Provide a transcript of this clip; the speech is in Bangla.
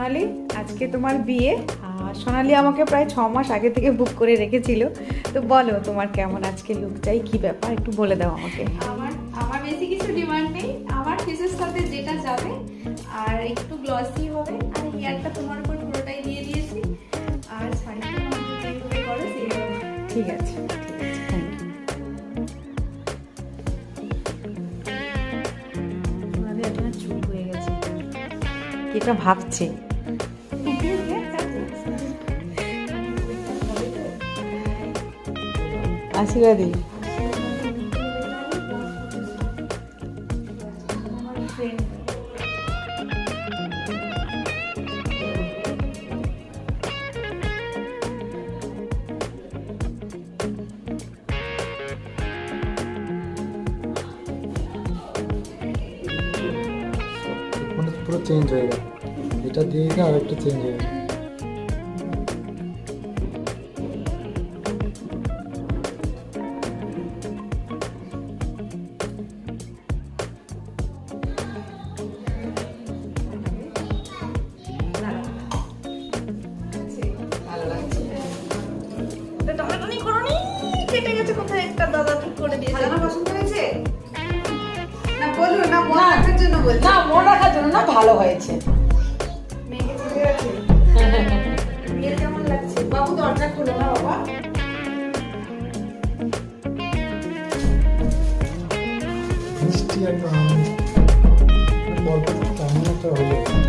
সোনালি, আজকে তোমার বিয়ে। আর সোনালি আমাকে প্রায় 6 মাস আগে থেকে বুক করে রেখেছিল। তো বলো তোমার কেমন আজকে লুক চাই, কি ব্যাপার একটু বলে দাও আমাকে। আমার আমার বেশি কিছু ডিমান্ড নেই, আমার ফেসের সাথে যেটা যাবে আর একটু গ্লসি হবে, আর হেয়ারটা তোমার উপর পুরোটাই দিয়ে দিয়েছি, আর শাড়িটা যেভাবে করো সেইভাবে। ঠিক আছে, থ্যাংক ইউ। সোনালি এখন চুপ হয়ে গেছে, কি একটা ভাবছে। আশীর্বাদী, আমার ফ্রেন্ড মানে পুরো চেঞ্জ হয়ে গেল, এটা দিয়ে আর একটু চেঞ্জ হয়ে গেল। ভালো লাগছে। টানাটানি করোনি, কেটে গেছে কোথায় একটা, দাদা ঠিক করে দিয়েছে। সাজানো পছন্দ হয়েছে? না বলুন, না মন রাখার জন্য বলছি। না, মন রাখার জন্য না, ভালো হয়েছে। মেয়েকে চিঠি আছে। বিয়ে কেমন লাগছে? বাবু দরজা খোলো না বাবা। মিষ্টি একদম পরপর কেমন একটা হলো।